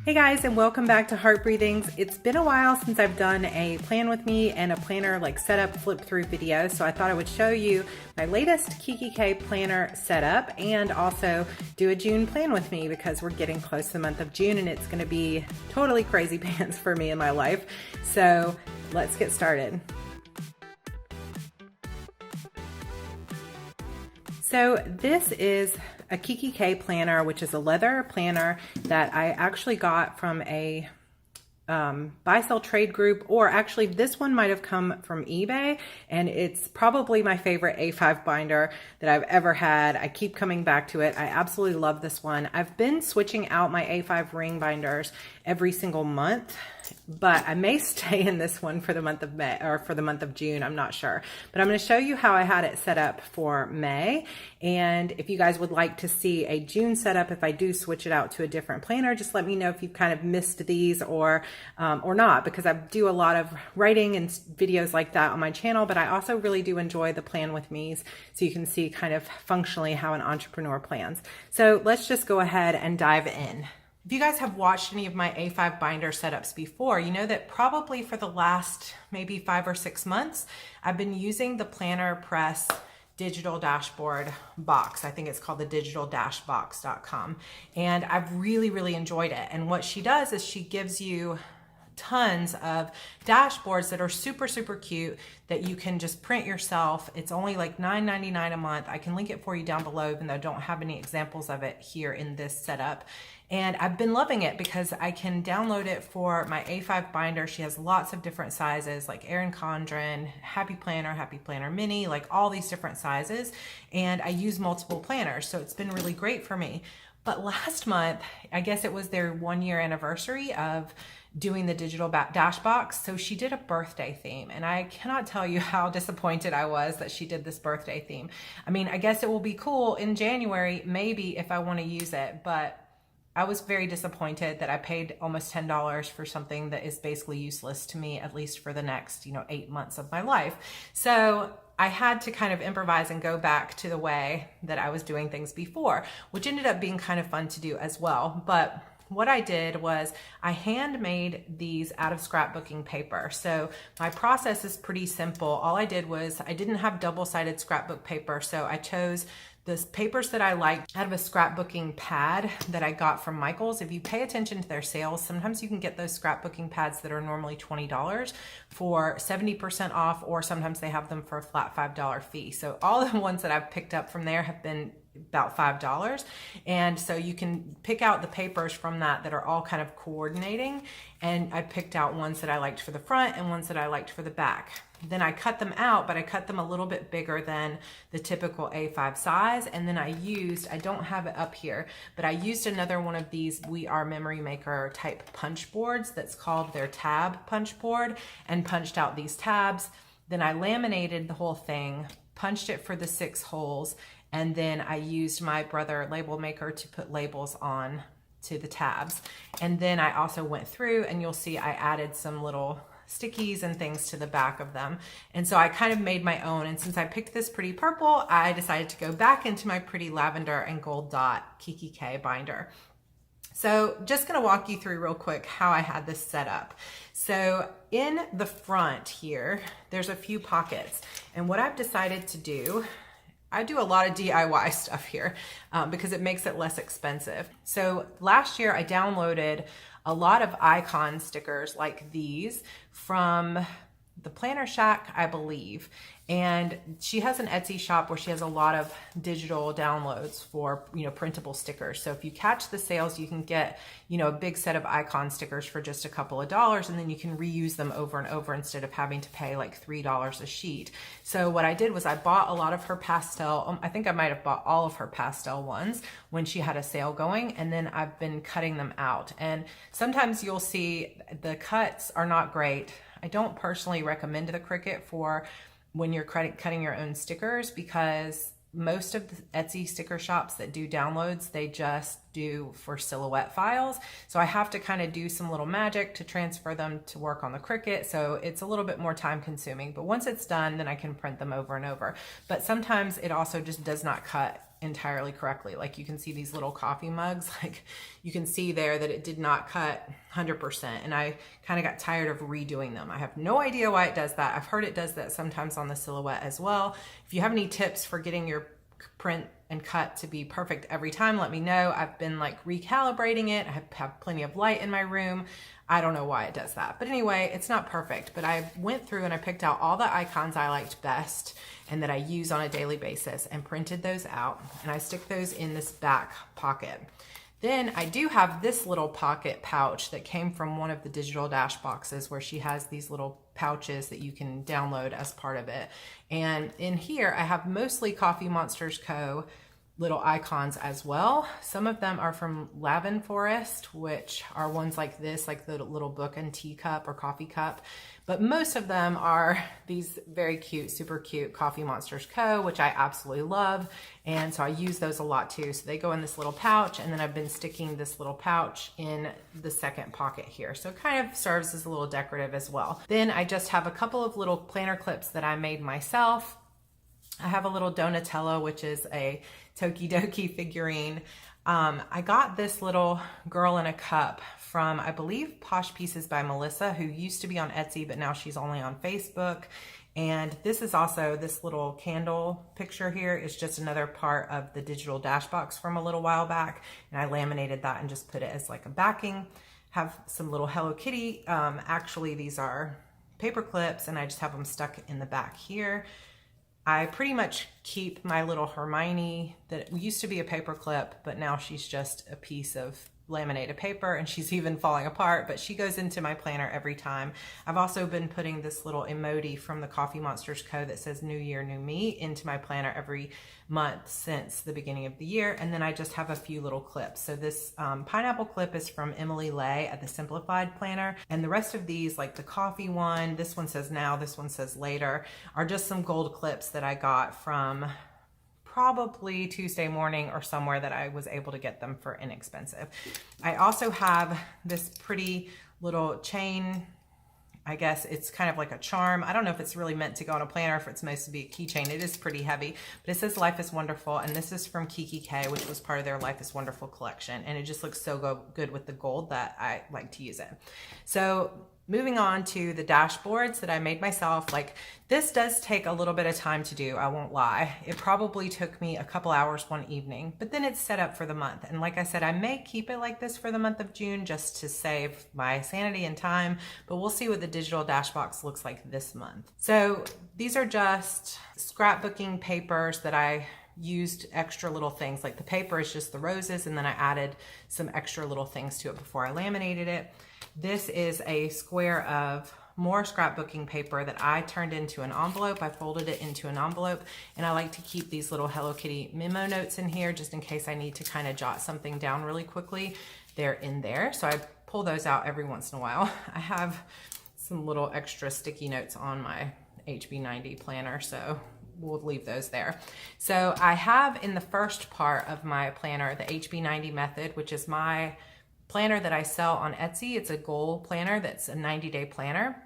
Hey guys, and welcome back to Heart Breathings. It's been a while since I've done a plan with me and a planner like setup flip through video, so I thought I would show you my latest Kikki planner setup and also do a June plan with me because we're getting close to the month of June and it's going to be totally crazy pants for me in my life. So let's get started. So this is a Kikki planner, which is a leather planner that I actually got from a buy sell trade group, or actually this one might have come from eBay, and it's probably my favorite A5 binder that I've ever had. I keep coming back to it. I absolutely love this one. I've been switching out my A5 ring binders every single month, but I may stay in this one for the month of May or for the month of June. I'm not sure, but I'm going to show you how I had it set up for May. And if you guys would like to see a June setup, if I do switch it out to a different planner, just let me know if you've kind of missed these or not, because I do a lot of writing and videos like that on my channel, but I also really do enjoy the plan with me's, so you can see kind of functionally how an entrepreneur plans. So let's just go ahead and dive in. If you guys have watched any of my A5 binder setups before, you know that probably for the last maybe 5 or 6 months, I've been using the Planner Press digital dashboard box. I think it's called the digital-box.com. And I've really enjoyed it. And what she does is she gives you tons of dashboards that are super cute that you can just print yourself. It's only like $9.99 a month. I can link it for you down below, even though I don't have any examples of it here in this setup. And I've been loving it because I can download it for my A5 binder. She has lots of different sizes, like Erin Condren, Happy Planner Mini, like all these different sizes. And I use multiple planners, so it's been really great for me. But last month, I guess it was their 1-year anniversary of doing the digital dash box. So she did a birthday theme, and I cannot tell you how disappointed I was that she did this birthday theme. I mean, I guess it will be cool in January, maybe, if I want to use it, but I was very disappointed that I paid almost $10 for something that is basically useless to me, at least for the next, 8 months of my life. So I had to kind of improvise and go back to the way that I was doing things before, which ended up being kind of fun to do as well. But what I did was I handmade these out of scrapbooking paper. So my process is pretty simple. All I did was I didn't have double-sided scrapbook paper, so I chose the papers that I liked out of a scrapbooking pad that I got from Michael's. If you pay attention to their sales, sometimes you can get those scrapbooking pads that are normally $20 for 70% off, or sometimes they have them for a flat $5 fee. So all the ones that I've picked up from there have been about $5. And so you can pick out the papers from that are all kind of coordinating. And I picked out ones that I liked for the front and ones that I liked for the back. Then I cut them out, but I cut them a little bit bigger than the typical A5 size. And then I don't have it up here, but I used another one of these We Are Memory Maker type punch boards that's called their tab punch board, and punched out these tabs. Then I laminated the whole thing, punched it for the 6 holes, and then I used my Brother label maker to put labels on to the tabs. And then I also went through, and you'll see I added some little stickies and things to the back of them. And so I kind of made my own. And since I picked this pretty purple, I decided to go back into my pretty lavender and gold dot Kikki binder. So just going to walk you through real quick how I had this set up. So in the front here, there's a few pockets. And what I've decided to do, I do a lot of DIY stuff here because it makes it less expensive. So last year I downloaded a lot of icon stickers like these from the Planner Shack, I believe. And she has an Etsy shop where she has a lot of digital downloads for, printable stickers. So if you catch the sales, you can get, a big set of icon stickers for just a couple of dollars, and then you can reuse them over and over instead of having to pay like $3 a sheet. So what I did was I bought a lot of her pastel, I think I might have bought all of her pastel ones when she had a sale going, and then I've been cutting them out. And sometimes you'll see the cuts are not great. I don't personally recommend the Cricut for when you're cutting your own stickers, because most of the Etsy sticker shops that do downloads, they just do for silhouette files. So I have to kind of do some little magic to transfer them to work on the Cricut. So it's a little bit more time consuming, but once it's done, then I can print them over and over. But sometimes it also just does not cut entirely correctly. Like you can see these little coffee mugs, like you can see there that it did not cut 100%, and I kind of got tired of redoing them. I have no idea why it does that. I've heard it does that sometimes on the silhouette as well. If you have any tips for getting your print and cut to be perfect every time, let me know. I've been like recalibrating it. I have plenty of light in my room. I don't know why it does that, but anyway, it's not perfect. But I went through and I picked out all the icons I liked best and that I use on a daily basis and printed those out, and I stick those in this back pocket. Then I do have this little pocket pouch that came from one of the digital dash boxes, where she has these little pouches that you can download as part of it. And in here, I have mostly Coffee Monsters Co. little icons as well. Some of them are from Lavin Forest, which are ones like this, like the little book and teacup or coffee cup. But most of them are these very cute, super cute Coffee Monsters Co., which I absolutely love. And so I use those a lot too. So they go in this little pouch, and then I've been sticking this little pouch in the second pocket here. So it kind of serves as a little decorative as well. Then I just have a couple of little planner clips that I made myself. I have a little Donatello, which is a Tokidoki figurine. I got this little girl in a cup from, I believe, Posh Pieces by Melissa, who used to be on Etsy, but now she's only on Facebook. And this is also, this little candle picture here is just another part of the digital dash box from a little while back. And I laminated that and just put it as like a backing. Have some little Hello Kitty. Actually, these are paper clips, and I just have them stuck in the back here. I pretty much keep my little Hermione that used to be a paper clip, but now she's just a piece of laminated paper, and she's even falling apart, but she goes into my planner every time. I've also been putting this little emoji from the Coffee Monsters Co. that says New Year, New Me into my planner every month since the beginning of the year. And then I just have a few little clips. So this pineapple clip is from Emily Lay at the Simplified Planner. And the rest of these, like the coffee one, this one says now, this one says later, are just some gold clips that I got from probably Tuesday morning or somewhere that I was able to get them for inexpensive. I also have this pretty little chain. I guess it's kind of like a charm. I don't know if it's really meant to go on a planner, if it's supposed to be a keychain. It is pretty heavy, but it says Life is Wonderful, and this is from Kikki, which was part of their Life is Wonderful collection, and it just looks so good with the gold that I like to use it. So moving on to the dashboards that I made myself, like this does take a little bit of time to do, I won't lie. It probably took me a couple hours one evening, but then it's set up for the month. And like I said, I may keep it like this for the month of June just to save my sanity and time, but we'll see what the digital dash box looks like this month. So these are just scrapbooking papers that I used extra little things. Like the paper is just the roses, and then I added some extra little things to it before I laminated it. This is a square of more scrapbooking paper that I turned into an envelope. I folded it into an envelope, and I like to keep these little Hello Kitty memo notes in here just in case I need to kind of jot something down really quickly. They're in there, so I pull those out every once in a while. I have some little extra sticky notes on my HB90 planner, so we'll leave those there. So I have in the first part of my planner the HB90 method, which is my planner that I sell on Etsy. It's a goal planner that's a 90-day planner.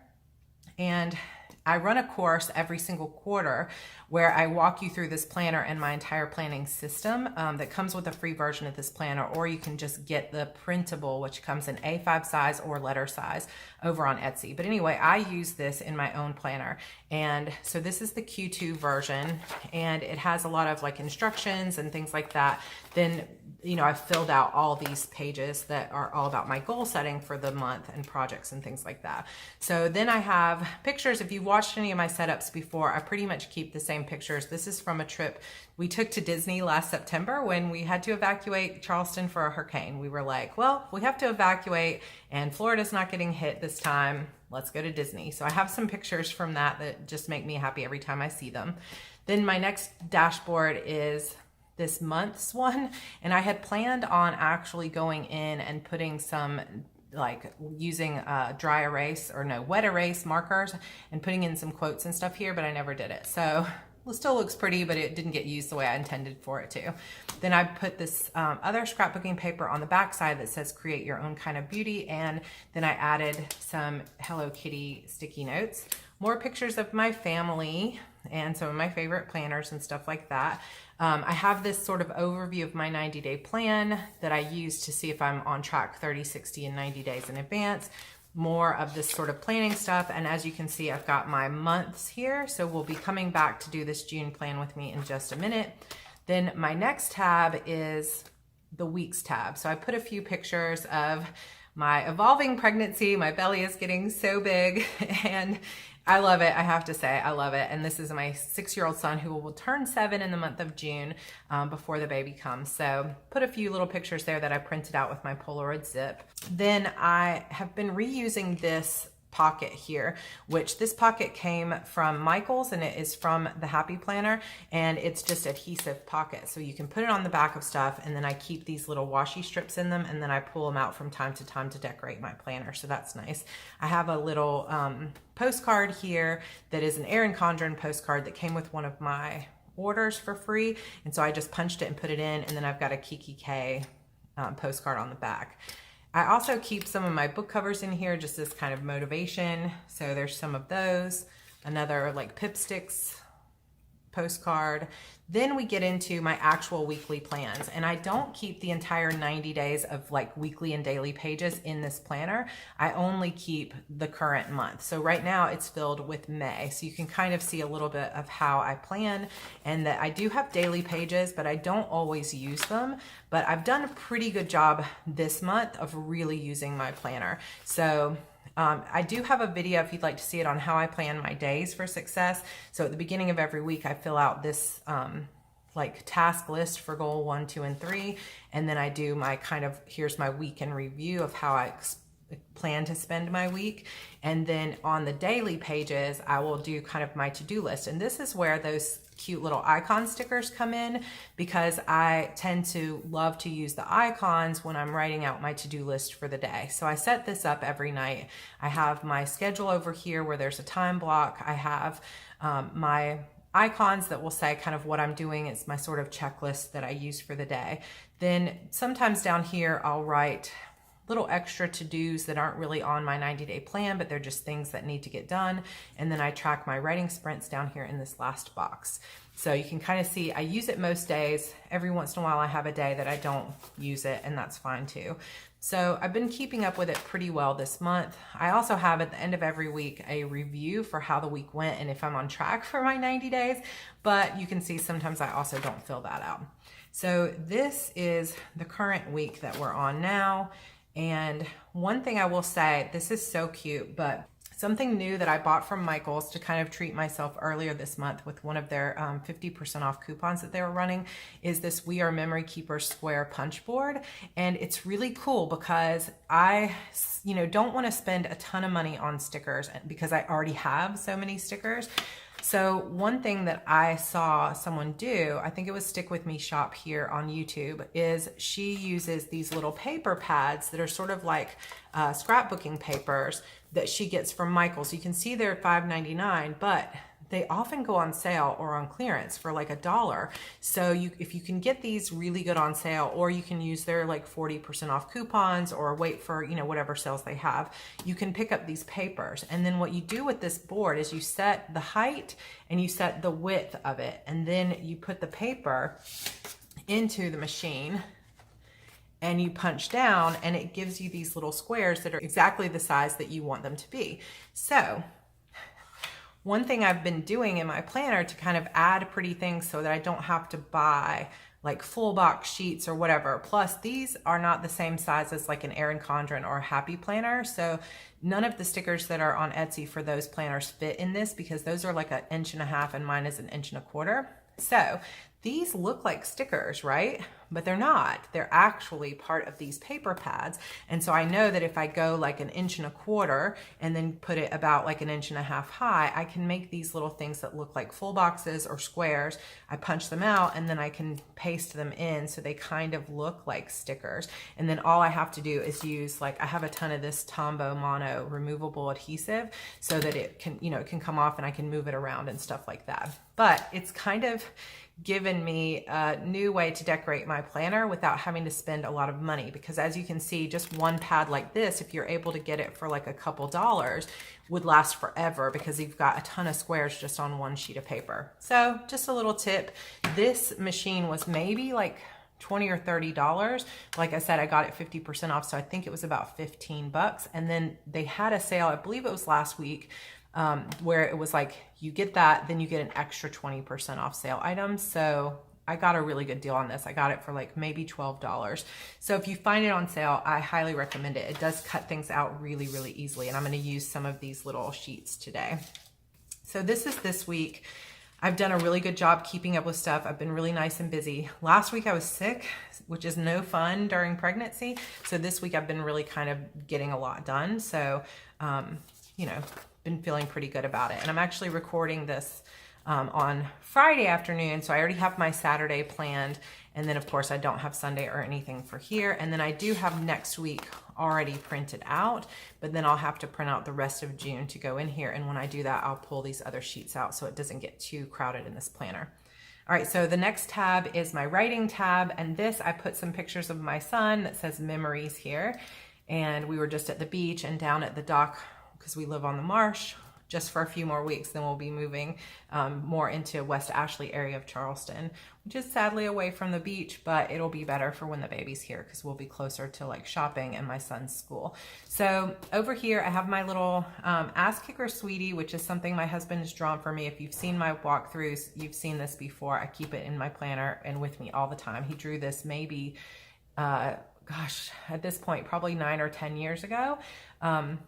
And I run a course every single quarter where I walk you through this planner and my entire planning system that comes with a free version of this planner, or you can just get the printable, which comes in A5 size or letter size over on Etsy. But anyway, I use this in my own planner. And so this is the Q2 version, and it has a lot of like instructions and things like that. Then, you know, I've filled out all these pages that are all about my goal setting for the month and projects and things like that. So then I have pictures. If you've watched any of my setups before, I pretty much keep the same pictures. This is from a trip we took to Disney last September when we had to evacuate Charleston for a hurricane. We were like, well, we have to evacuate and Florida's not getting hit this time. Let's go to Disney. So I have some pictures from that just make me happy every time I see them. Then my next dashboard is this month's one, and I had planned on actually going in and putting some, like using wet erase markers and putting in some quotes and stuff here, but I never did it. So it still looks pretty, but it didn't get used the way I intended for it to. Then I put this other scrapbooking paper on the back side that says create your own kind of beauty, and then I added some Hello Kitty sticky notes, more pictures of my family and some of my favorite planners and stuff like that. I have this sort of overview of my 90-day plan that I use to see if I'm on track 30, 60, and 90 days in advance. More of this sort of planning stuff. And as you can see, I've got my months here. So we'll be coming back to do this June plan with me in just a minute. Then my next tab is the weeks tab. So I put a few pictures of my evolving pregnancy. My belly is getting so big and I love it. I have to say, I love it. And this is my 6-year-old son who will turn 7 in the month of June before the baby comes. So put a few little pictures there that I printed out with my Polaroid zip. Then I have been reusing this pocket here, which this pocket came from Michael's and it is from the Happy Planner, and it's just adhesive pocket. So you can put it on the back of stuff, and then I keep these little washi strips in them, and then I pull them out from time to time to decorate my planner. So that's nice. I have a little postcard here that is an Erin Condren postcard that came with one of my orders for free. And so I just punched it and put it in, and then I've got a Kikki K postcard on the back. I also keep some of my book covers in here, just as kind of motivation. So there's some of those, another like Pipsticks postcard. Then we get into my actual weekly plans, and I don't keep the entire 90 days of like weekly and daily pages in this planner. I only keep the current month. So right now it's filled with May. So you can kind of see a little bit of how I plan, and that I do have daily pages, but I don't always use them. But I've done a pretty good job this month of really using my planner. So I do have a video if you'd like to see it on how I plan my days for success. So at the beginning of every week, I fill out this like task list for goal 1, 2, and 3. And then I do my kind of, here's my week in review of how I plan to spend my week. And then on the daily pages, I will do kind of my to-do list. And this is where those cute little icon stickers come in, because I tend to love to use the icons when I'm writing out my to-do list for the day. So I set this up every night. I have my schedule over here where there's a time block. I have my icons that will say kind of what I'm doing. It's my sort of checklist that I use for the day. Then sometimes down here, I'll write little extra to-dos that aren't really on my 90-day plan, but they're just things that need to get done. And then I track my writing sprints down here in this last box. So you can kind of see I use it most days. Every once in a while I have a day that I don't use it, and that's fine too. So I've been keeping up with it pretty well this month. I also have at the end of every week a review for how the week went and if I'm on track for my 90 days, but you can see sometimes I also don't fill that out. So this is the current week that we're on now. And one thing I will say, this is so cute, but something new that I bought from Michael's to kind of treat myself earlier this month with one of their 50% off coupons that they were running is this We Are Memory Keepers square punch board. And it's really cool because I, don't want to spend a ton of money on stickers because I already have so many stickers. So one thing that I saw someone do, I think it was Stick With Me Shop here on YouTube, is she uses these little paper pads that are sort of like scrapbooking papers that she gets from Michael's. You can see they're $5.99, but they often go on sale or on clearance for like $1. So if you can get these really good on sale, or you can use their like 40% off coupons, or wait for, whatever sales they have, you can pick up these papers. And then what you do with this board is you set the height and you set the width of it. And then you put the paper into the machine and you punch down, and it gives you these little squares that are exactly the size that you want them to be. So one thing I've been doing in my planner to kind of add pretty things so that I don't have to buy like full box sheets or whatever. Plus these are not the same size as like an Erin Condren or a Happy Planner. So none of the stickers that are on Etsy for those planners fit in this, because those are like 1.5 inches and mine is 1.25 inches. So these look like stickers, right? But they're not. They're actually part of these paper pads. And so I know that if I go like 1.25 inches and then put it about like 1.5 inches high, I can make these little things that look like full boxes or squares. I punch them out and then I can paste them in so they kind of look like stickers. And then all I have to do is use, like, I have a ton of this Tombow Mono removable adhesive so that it can, it can come off and I can move it around and stuff like that. But it's kind of given me a new way to decorate my planner without having to spend a lot of money, because as you can see, just one pad like this, if you're able to get it for like a couple dollars, would last forever because you've got a ton of squares just on one sheet of paper. So just a little tip. This machine was maybe like $20 or $30. Like I said, I got it 50% off, so I think it was about 15 bucks. And then they had a sale, I believe it was last week, where it was like, you get that, then you get an extra 20% off sale items. So I got a really good deal on this. I got it for like maybe $12. So if you find it on sale, I highly recommend it. It does cut things out really, really easily. And I'm going to use some of these little sheets today. So this is this week. I've done a really good job keeping up with stuff. I've been really nice and busy. Last week I was sick, which is no fun during pregnancy. So this week I've been really kind of getting a lot done. So, you know, been feeling pretty good about it. And I'm actually recording this on Friday afternoon. So I already have my Saturday planned. And then of course I don't have Sunday or anything for here. And then I do have next week already printed out, but then I'll have to print out the rest of June to go in here. And when I do that, I'll pull these other sheets out so it doesn't get too crowded in this planner. All right, so the next tab is my writing tab. And this, I put some pictures of my son that says memories here. And we were just at the beach and down at the dock because we live on the marsh just for a few more weeks. Then we'll be moving more into West Ashley area of Charleston, which is sadly away from the beach, but it'll be better for when the baby's here because we'll be closer to like shopping and my son's school. So over here, I have my little Ass Kicker Sweetie, which is something my husband has drawn for me. If you've seen my walkthroughs, you've seen this before. I keep it in my planner and with me all the time. He drew this maybe, gosh, at this point, probably 9 or 10 years ago.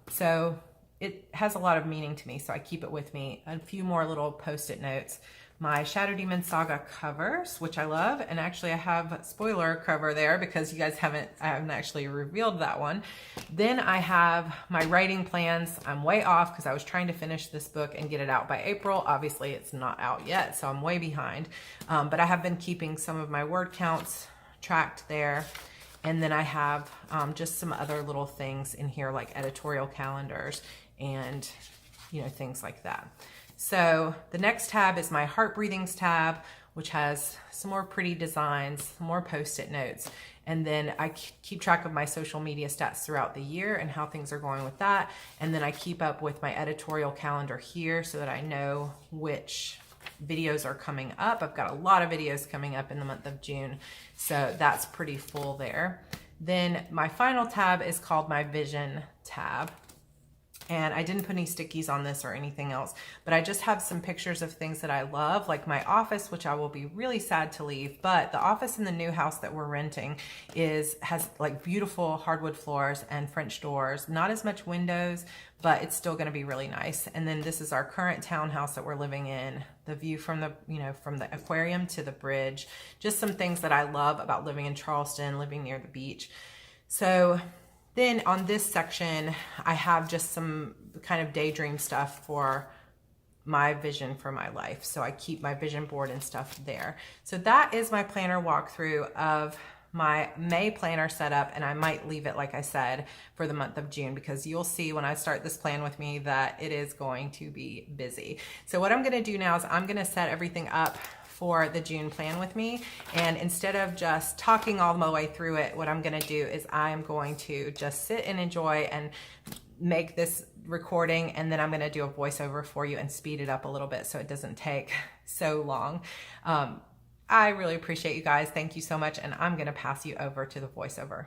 So it has a lot of meaning to me, so I keep it with me. A few more little post-it notes. My Shadow Demon Saga covers, which I love, and actually I have a spoiler cover there because you guys I haven't actually revealed that one. Then I have my writing plans. I'm way off because I was trying to finish this book and get it out by April. Obviously it's not out yet, so I'm way behind. But I have been keeping some of my word counts tracked there. And then I have just some other little things in here like editorial calendars and, you know, things like that. So the next tab is my Heart Breathings tab, which has some more pretty designs, some more post-it notes. And then I keep track of my social media stats throughout the year and how things are going with that. And then I keep up with my editorial calendar here so that I know which videos are coming up. I've got a lot of videos coming up in the month of June, so that's pretty full there. Then my final tab is called my Vision tab. And I didn't put any stickies on this or anything else, but I just have some pictures of things that I love, like my office, which I will be really sad to leave. But the office in the new house that we're renting has like beautiful hardwood floors and French doors, not as much windows, but it's still going to be really nice. And then this is our current townhouse that we're living in. The view from the, from the aquarium to the bridge, just some things that I love about living in Charleston, living near the beach. So then on this section, I have just some kind of daydream stuff for my vision for my life. So I keep my vision board and stuff there. So that is my planner walkthrough of my May planner setup, and I might leave it, like I said, for the month of June, because you'll see when I start this plan with me that it is going to be busy. So what I'm going to do now is I'm going to set everything up for the June plan with me. And instead of just talking all the way through it, what I'm going to do is I'm going to just sit and enjoy and make this recording, and then I'm going to do a voiceover for you and speed it up a little bit so it doesn't take so long. I really appreciate you guys. Thank you so much. And I'm going to pass you over to the voiceover.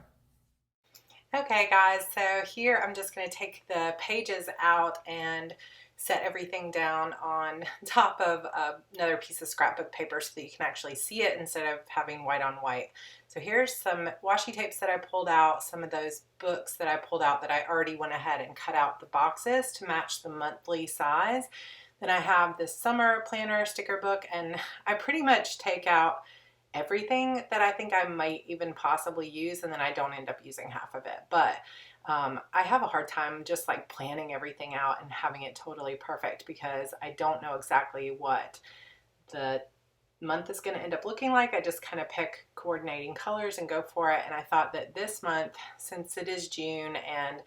Okay, guys, so here I'm just going to take the pages out and set everything down on top of another piece of scrapbook paper so that you can actually see it instead of having white on white. So here's some washi tapes that I pulled out, some of those books that I pulled out that I already went ahead and cut out the boxes to match the monthly size. Then I have this summer planner sticker book, and I pretty much take out everything that I think I might even possibly use, and then I don't end up using half of it. But I have a hard time just like planning everything out and having it totally perfect because I don't know exactly what the month is going to end up looking like. I just kind of pick coordinating colors and go for it. And I thought that this month, since it is June and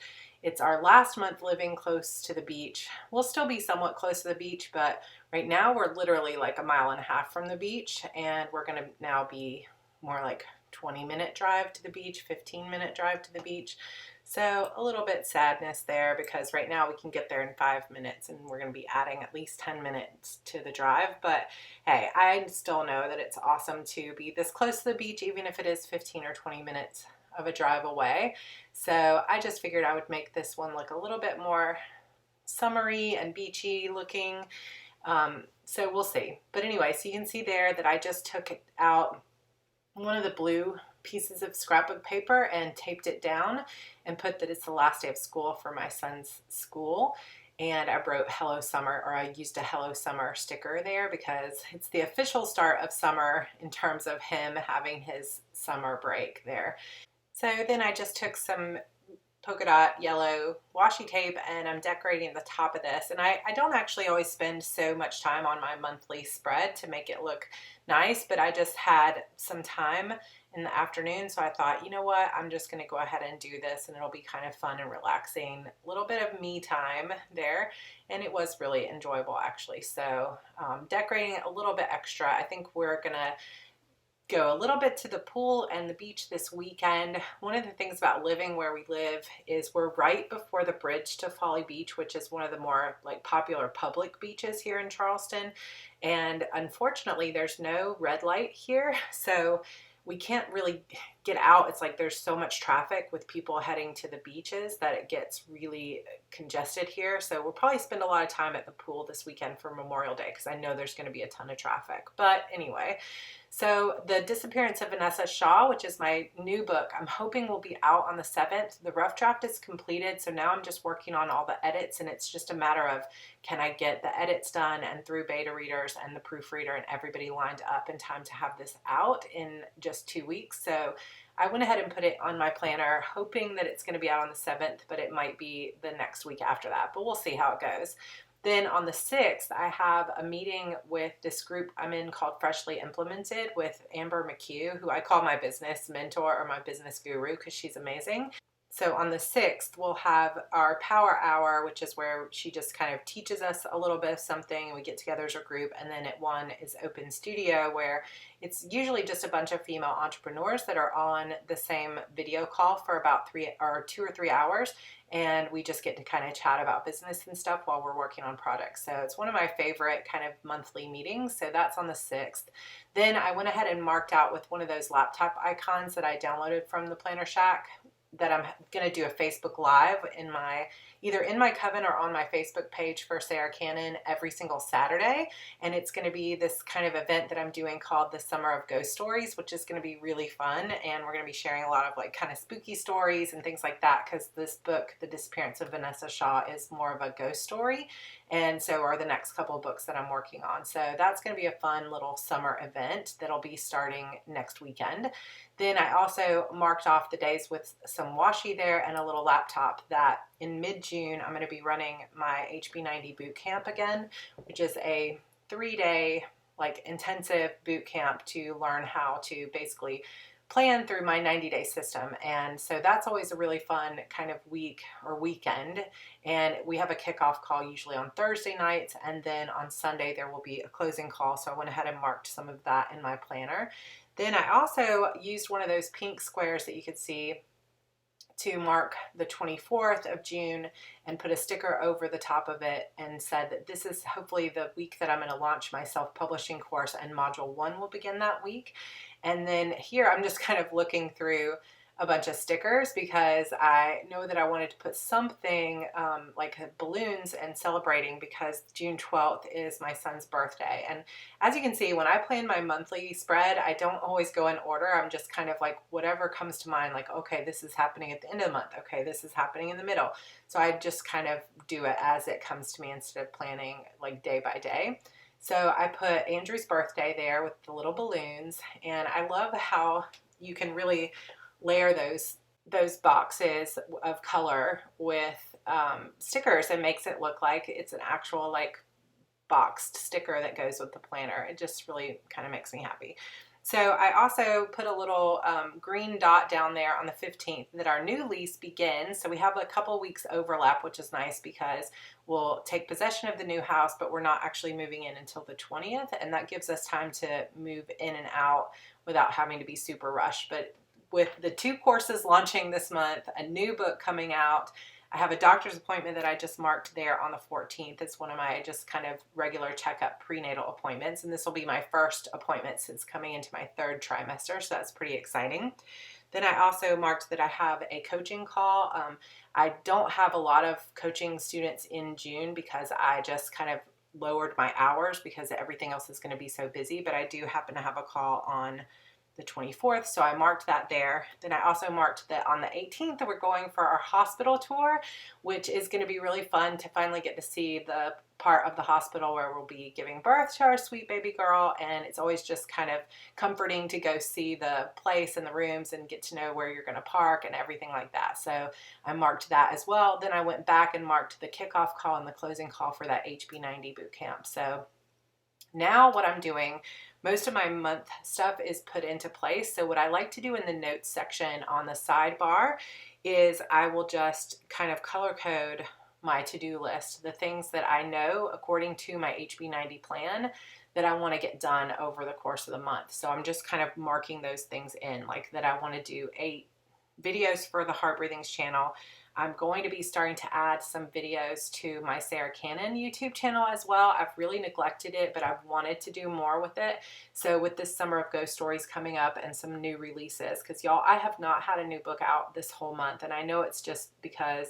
it's our last month living close to the beach, we'll still be somewhat close to the beach, but right now we're literally like a mile and a half from the beach, and we're going to now be more like 20-minute drive to the beach, 15-minute drive to the beach. So a little bit sadness there, because right now we can get there in 5 minutes, and we're going to be adding at least 10 minutes to the drive. But hey, I still know that it's awesome to be this close to the beach, even if it is 15 or 20 minutes of a drive away. So I just figured I would make this one look a little bit more summery and beachy looking. So we'll see. But anyway, so you can see there that I just took out one of the blue pieces of scrapbook paper and taped it down and put that it's the last day of school for my son's school. And I wrote Hello Summer, or I used a Hello Summer sticker there because it's the official start of summer in terms of him having his summer break there. So then I just took some polka dot yellow washi tape and I'm decorating the top of this. And I don't actually always spend so much time on my monthly spread to make it look nice, but I just had some time in the afternoon, so I thought, you know what, I'm just going to go ahead and do this, and it'll be kind of fun and relaxing, a little bit of me time there, and it was really enjoyable actually. So decorating it a little bit extra. I think we're gonna go a little bit to the pool and the beach this weekend. One of the things about living where we live is we're right before the bridge to Folly Beach, which is one of the more like popular public beaches here in Charleston. And unfortunately, there's no red light here, so we can't really get out. It's like there's so much traffic with people heading to the beaches that it gets really congested here. So we'll probably spend a lot of time at the pool this weekend for Memorial Day because I know there's going to be a ton of traffic. But anyway, so The Disappearance of Vanessa Shaw, which is my new book, I'm hoping will be out on the 7th. The rough draft is completed, so now I'm just working on all the edits, and it's just a matter of can I get the edits done and through beta readers and the proofreader and everybody lined up in time to have this out in just 2 weeks. So I went ahead and put it on my planner, hoping that it's going to be out on the 7th, but it might be the next week after that, but we'll see how it goes. Then on the 6th, I have a meeting with this group I'm in called Freshly Implemented with Amber McHugh, who I call my business mentor or my business guru because she's amazing. So on the 6th, we'll have our power hour, which is where she just kind of teaches us a little bit of something, and we get together as a group. And then at 1 is Open Studio, where it's usually just a bunch of female entrepreneurs that are on the same video call for about 2 or 3 hours. And we just get to kind of chat about business and stuff while we're working on products. So it's one of my favorite kind of monthly meetings. So that's on the 6th. Then I went ahead and marked out with one of those laptop icons that I downloaded from the Planner Shack that I'm going to do a Facebook Live in either in my Coven or on my Facebook page for Sarra Cannon every single Saturday. And it's going to be this kind of event that I'm doing called the Summer of Ghost Stories, which is going to be really fun. And we're going to be sharing a lot of like kind of spooky stories and things like that, because this book, The Disappearance of Vanessa Shaw, is more of a ghost story. And so are the next couple of books that I'm working on. So that's going to be a fun little summer event that'll be starting next weekend. Then I also marked off the days with some washi there and a little laptop that in mid-June I'm going to be running my HB90 boot camp again, which is a 3-day like intensive boot camp to learn how to basically plan through my 90-day system. And so that's always a really fun kind of week or weekend. And we have a kickoff call usually on Thursday nights, and then on Sunday there will be a closing call. So I went ahead and marked some of that in my planner. Then I also used one of those pink squares that you could see to mark the 24th of June and put a sticker over the top of it and said that this is hopefully the week that I'm going to launch my self-publishing course, and module 1 will begin that week. And then here I'm just kind of looking through a bunch of stickers because I know that I wanted to put something like balloons and celebrating, because June 12th is my son's birthday. And as you can see, when I plan my monthly spread, I don't always go in order. I'm just kind of like whatever comes to mind, like, okay, this is happening at the end of the month. Okay, this is happening in the middle. So I just kind of do it as it comes to me instead of planning like day by day. So I put Andrew's birthday there with the little balloons, and I love how you can really layer those boxes of color with stickers and makes it look like it's an actual like boxed sticker that goes with the planner. It just really kind of makes me happy. So I also put a little green dot down there on the 15th that our new lease begins. So we have a couple weeks overlap, which is nice because we'll take possession of the new house, but we're not actually moving in until the 20th. And that gives us time to move in and out without having to be super rushed. But with the 2 courses launching this month, a new book coming out, I have a doctor's appointment that I just marked there on the 14th. It's one of my just kind of regular checkup prenatal appointments. And this will be my first appointment since coming into my 3rd trimester. So that's pretty exciting. Then I also marked that I have a coaching call. I don't have a lot of coaching students in June because I just kind of lowered my hours because everything else is going to be so busy. But I do happen to have a call on the 24th, so I marked that there. Then I also marked that on the 18th we're going for our hospital tour, which is going to be really fun to finally get to see the part of the hospital where we'll be giving birth to our sweet baby girl, and it's always just kind of comforting to go see the place and the rooms and get to know where you're going to park and everything like that. So I marked that as well. Then I went back and marked the kickoff call and the closing call for that HB90 boot camp. So now what I'm doing, most of my month stuff is put into place. So what I like to do in the notes section on the sidebar is I will just kind of color code my to-do list, the things that I know according to my HB90 plan that I want to get done over the course of the month. So I'm just kind of marking those things in, like that I want to do 8 videos for the Heart Breathings channel. I'm going to be starting to add some videos to my Sarra Cannon YouTube channel as well. I've really neglected it, but I've wanted to do more with it. So with this Summer of Ghost Stories coming up and some new releases, because y'all, I have not had a new book out this whole month. And I know it's just because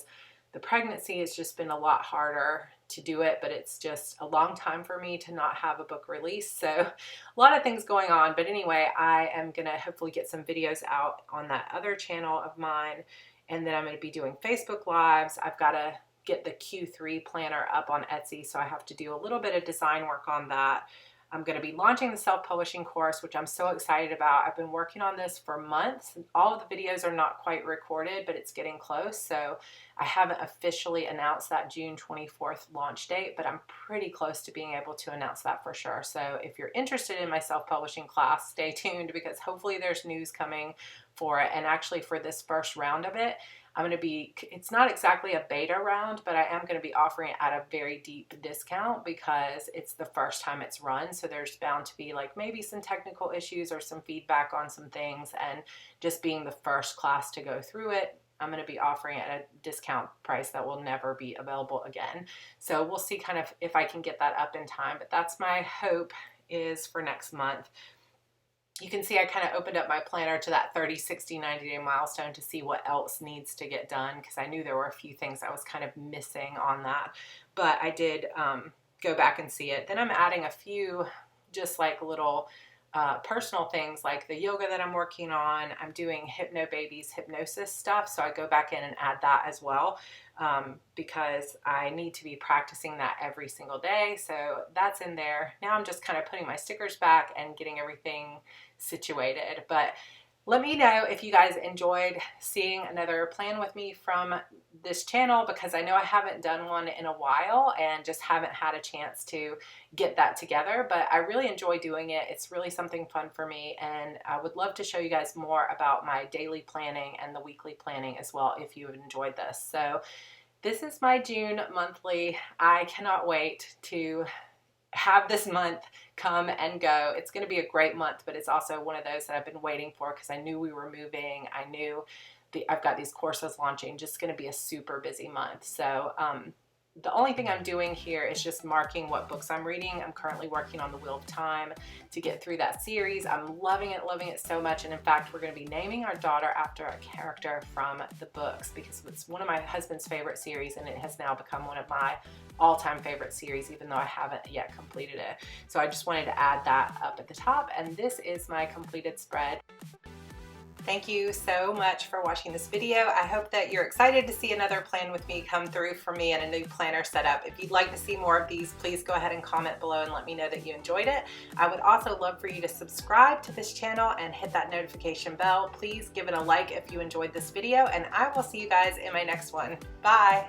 the pregnancy has just been a lot harder to do it, but it's just a long time for me to not have a book released. So a lot of things going on. But anyway, I am going to hopefully get some videos out on that other channel of mine. And then I'm going to be doing Facebook Lives. I've got to get the Q3 planner up on Etsy, so I have to do a little bit of design work on that. I'm going to be launching the self-publishing course, which I'm so excited about. I've been working on this for months. All of the videos are not quite recorded, but it's getting close. So I haven't officially announced that June 24th launch date, but I'm pretty close to being able to announce that for sure. So if you're interested in my self-publishing class, stay tuned because hopefully there's news coming for it. And actually for this first round of it, I'm going to be, it's not exactly a beta round, but I am going to be offering it at a very deep discount because it's the first time it's run. So there's bound to be like maybe some technical issues or some feedback on some things. And just being the first class to go through it, I'm going to be offering it at a discount price that will never be available again. So we'll see kind of if I can get that up in time. But that's my hope is for next month. You can see I kind of opened up my planner to that 30, 60, 90-day milestone to see what else needs to get done because I knew there were a few things I was kind of missing on that. But I did go back and see it. Then I'm adding a few just like little personal things like the yoga that I'm working on. I'm doing Hypno Babies hypnosis stuff, so I go back in and add that as well because I need to be practicing that every single day. So that's in there. Now I'm just kind of putting my stickers back and getting everything situated. But let me know if you guys enjoyed seeing another plan with me from this channel because I know I haven't done one in a while and just haven't had a chance to get that together, but I really enjoy doing it. It's really something fun for me, and I would love to show you guys more about my daily planning and the weekly planning as well if you enjoyed this. So this is my June monthly. I cannot wait to have this month come and go. It's going to be a great month, but it's also one of those that I've been waiting for because I knew we were moving. I knew I've got these courses launching, just going to be a super busy month. So the only thing I'm doing here is just marking what books I'm reading. I'm currently working on The Wheel of Time to get through that series. I'm loving it so much. And in fact, we're going to be naming our daughter after a character from the books because it's one of my husband's favorite series and it has now become one of my all-time favorite series, even though I haven't yet completed it. So I just wanted to add that up at the top. And this is my completed spread. Thank you so much for watching this video. I hope that you're excited to see another plan with me come through for me and a new planner setup. If you'd like to see more of these, please go ahead and comment below and let me know that you enjoyed it. I would also love for you to subscribe to this channel and hit that notification bell. Please give it a like if you enjoyed this video, and I will see you guys in my next one. Bye.